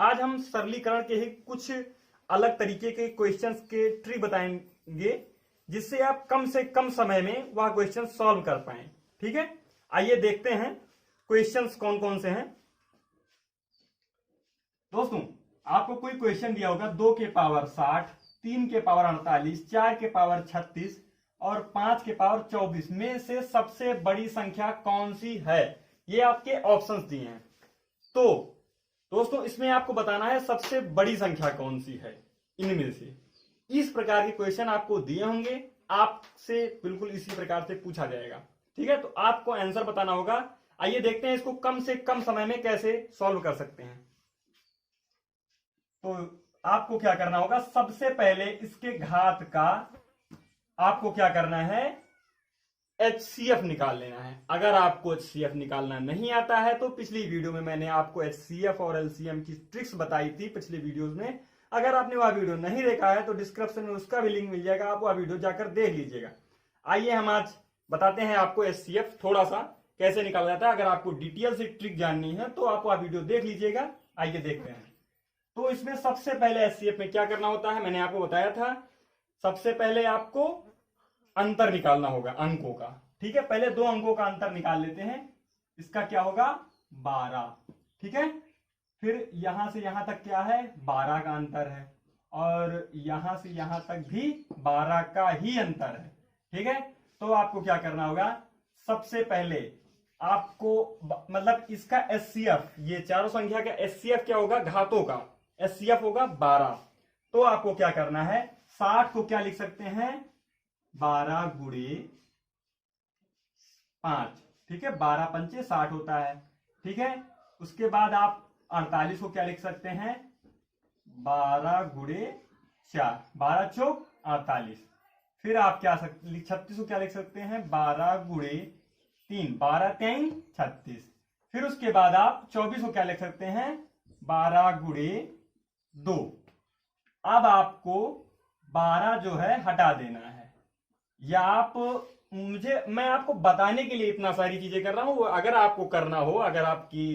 आज हम सरलीकरण के ही कुछ अलग तरीके के क्वेश्चंस के ट्रिक बताएंगे जिससे आप कम से कम समय में वह क्वेश्चन सॉल्व कर पाए। ठीक है, आइए देखते हैं क्वेश्चंस कौन कौन से हैं। दोस्तों, आपको कोई क्वेश्चन दिया होगा 2 के पावर 60, 3 के पावर 48, 4 के पावर 36 और 5 के पावर 24 में से सबसे बड़ी संख्या कौन सी है, ये आपके ऑप्शंस दिए हैं। तो दोस्तों, इसमें आपको बताना है सबसे बड़ी संख्या कौन सी है इनमें से। इस प्रकार के क्वेश्चन आपको दिए होंगे, आपसे बिल्कुल इसी प्रकार से पूछा जाएगा। ठीक है, तो आपको आंसर बताना होगा। आइए देखते हैं इसको कम से कम समय में कैसे सॉल्व कर सकते हैं। तो आपको क्या करना होगा, सबसे पहले इसके घात का आपको क्या करना है, HCF निकाल लेना है। अगर आपको HCF निकालना नहीं आता है तो पिछली वीडियो में मैंने आपको HCF और LCM की ट्रिक्स बताई थी पिछले वीडियोस में। अगर आपने वह वीडियो नहीं देखा है तो डिस्क्रिप्शन में उसका भी लिंक मिल जाएगा, आप वह वीडियो जाकर देख लीजिएगा। आइए हम आज बताते हैं आपको HCF थोड़ा सा कैसे निकाला जाता है। अगर आपको डिटेल से ट्रिक जाननी है तो आप वह वीडियो देख लीजिएगा। आइए देखते हैं। तो इसमें सबसे पहले HCF में क्या करना होता है, मैंने आपको बताया था। सबसे पहले आपको अंतर निकालना होगा अंकों का। ठीक है, पहले 2 अंकों का अंतर निकाल लेते हैं। इसका क्या होगा, 12। ठीक है, फिर यहां से यहां तक क्या है, 12 का अंतर है और यहां से यहां तक भी 12 का ही अंतर है। ठीक है, तो आपको क्या करना होगा, सबसे पहले आपको मतलब इसका HCF, ये चारों संख्या का HCF क्या होगा, घातों का HCF होगा 12। तो आपको क्या करना है, 60 को क्या लिख सकते हैं, 12 गुणे 5। ठीक है, 12 पंचे 60 होता है। ठीक है, उसके बाद आप 48 को क्या लिख सकते हैं, 12 गुणे 4, 12 चौक 48। फिर आप क्या 36 को क्या लिख सकते हैं, 12 गुणे 3, 12 3 36। फिर उसके बाद आप 24 को क्या लिख सकते हैं, 12 गुणे 2। अब आपको 12 जो है हटा देना है, या आप मैं आपको बताने के लिए इतना सारी चीजें कर रहा हूं। अगर आपको करना हो, अगर आपकी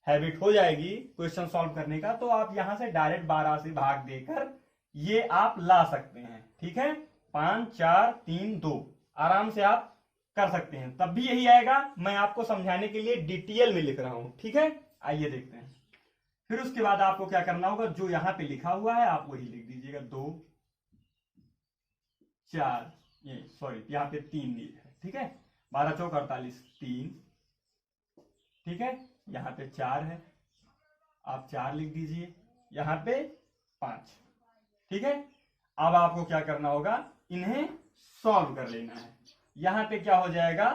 हैबिट हो जाएगी क्वेश्चन सॉल्व करने का, तो आप यहां से डायरेक्ट 12 से भाग देकर ये आप ला सकते हैं। ठीक है, 5 4 3 2 आराम से आप कर सकते हैं, तब भी यही आएगा। मैं आपको समझाने के लिए डिटेल में लिख रहा हूं। ठीक है, आइए देखते हैं। फिर उसके बाद आपको क्या करना होगा, जो यहां पे लिखा हुआ है आप वही लिख दीजिएगा। 2 4, ये सॉरी यहाँ पे 3 नहीं है। ठीक है, 12 चौक 48, 3। ठीक है, यहाँ पे 4 है, आप 4 लिख दीजिए, यहाँ पे 5। ठीक है, अब आपको क्या करना होगा, इन्हें सॉल्व कर लेना है। यहां पे क्या हो जाएगा,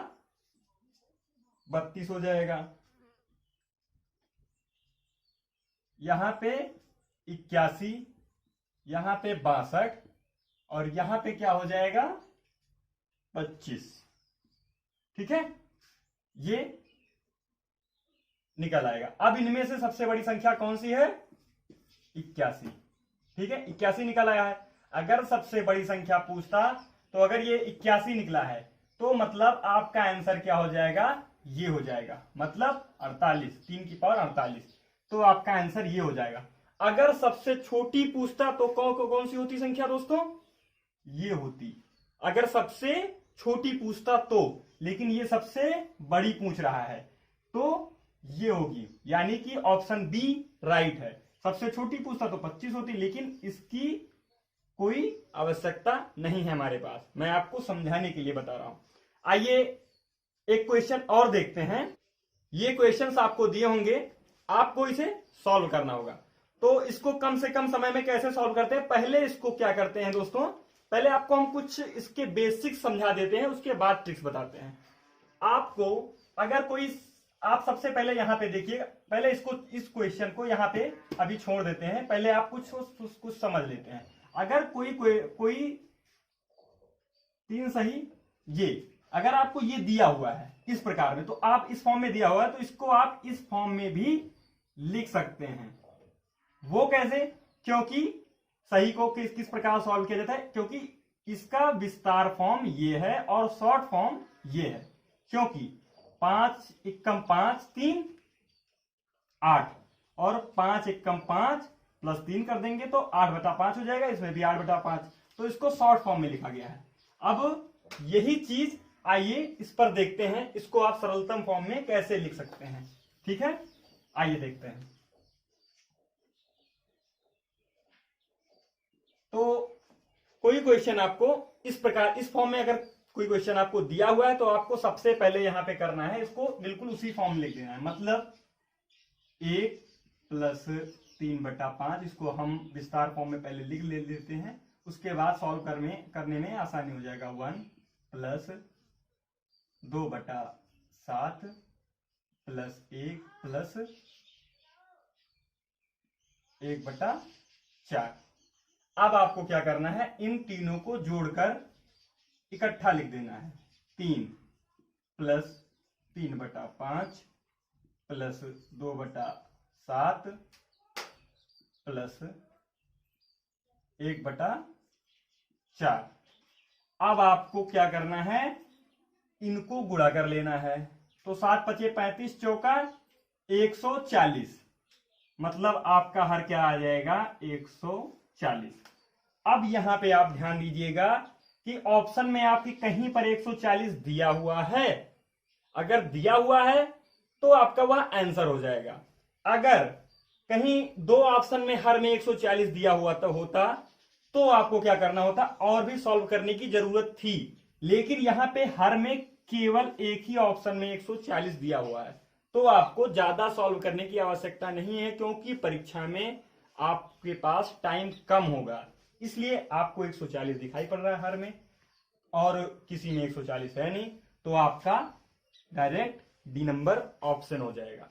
32 हो जाएगा, यहां पे 81, यहां पे 62 और यहां पे क्या हो जाएगा, 25। ठीक है, ये निकल आएगा। अब इनमें से सबसे बड़ी संख्या कौन सी है, 81। ठीक है, 81 निकल आया है। अगर सबसे बड़ी संख्या पूछता तो अगर ये 81 निकला है तो मतलब आपका आंसर क्या हो जाएगा, ये हो जाएगा, मतलब 48, 3 की पावर 48। तो आपका आंसर ये हो जाएगा। अगर सबसे छोटी पूछता तो कौन सी होती संख्या दोस्तों, ये होती। अगर सबसे छोटी पूछता तो, लेकिन ये सबसे बड़ी पूछ रहा है तो ये होगी, यानी कि ऑप्शन बी राइट है। सबसे छोटी पूछता तो 25 होती, लेकिन इसकी कोई आवश्यकता नहीं है हमारे पास। मैं आपको समझाने के लिए बता रहा हूं। आइए एक क्वेश्चन और देखते हैं। ये क्वेश्चंस आपको दिए होंगे, आपको इसे सॉल्व करना होगा। तो इसको कम से कम समय में कैसे सॉल्व करते हैं, पहले इसको क्या करते हैं दोस्तों, पहले आपको हम कुछ इसके बेसिक्स समझा देते हैं, उसके बाद ट्रिक्स बताते हैं आपको। अगर कोई, आप सबसे पहले यहां पे देखिए, पहले इस क्वेश्चन को यहां पे अभी छोड़ देते हैं, पहले आप कुछ समझ लेते हैं। अगर कोई 3 सही, ये अगर आपको ये दिया हुआ है इस प्रकार में, तो आप इस फॉर्म में दिया हुआ है तो इसको आप इस फॉर्म में भी लिख सकते हैं। वो कैसे, क्योंकि सही को किस प्रकार सॉल्व किया जाता है, क्योंकि इसका विस्तार फॉर्म ये है और शॉर्ट फॉर्म ये है। क्योंकि 5 एकम 5 3 8, और 5 एकम 5 प्लस 3 कर देंगे तो 8/5 हो जाएगा, इसमें भी 8/5। तो इसको शॉर्ट फॉर्म में लिखा गया है। अब यही चीज आइए इस पर देखते हैं, इसको आप सरलतम फॉर्म में कैसे लिख सकते हैं। ठीक है, आइए देखते हैं। तो कोई क्वेश्चन आपको इस प्रकार, इस फॉर्म में अगर कोई क्वेश्चन आपको दिया हुआ है तो आपको सबसे पहले यहां पे करना है, इसको बिल्कुल उसी फॉर्म में लिख देना है। मतलब 1 + 3/5, इसको हम विस्तार फॉर्म में पहले लिख लेते हैं, उसके बाद सॉल्व करने में आसानी हो जाएगा। 1 + 2/7 + 1 + 1/4। अब आपको क्या करना है, इन तीनों को जोड़कर इकट्ठा लिख देना है। 3 + 3/5 + 2/7 + 1/4। अब आपको क्या करना है, इनको गुणा कर लेना है। तो 7 × 5 = 35, चौका 140, मतलब आपका हर क्या आ जाएगा, 140। अब यहां पे आप ध्यान दीजिएगा कि ऑप्शन में आपकी कहीं पर 140 दिया हुआ है। अगर दिया हुआ है तो आपका वह आंसर हो जाएगा। अगर कहीं दो ऑप्शन में हर में 140 दिया हुआ तो होता तो आपको क्या करना होता, और भी सॉल्व करने की जरूरत थी। लेकिन यहां पे हर में केवल एक ही ऑप्शन में 140 दिया हुआ है, तो आपको ज्यादा सॉल्व करने की आवश्यकता नहीं है, क्योंकि परीक्षा में आपके पास टाइम कम होगा, इसलिए आपको 140 दिखाई पड़ रहा है हर में, और किसी में 140 है नहीं, तो आपका डायरेक्ट डी नंबर ऑप्शन हो जाएगा।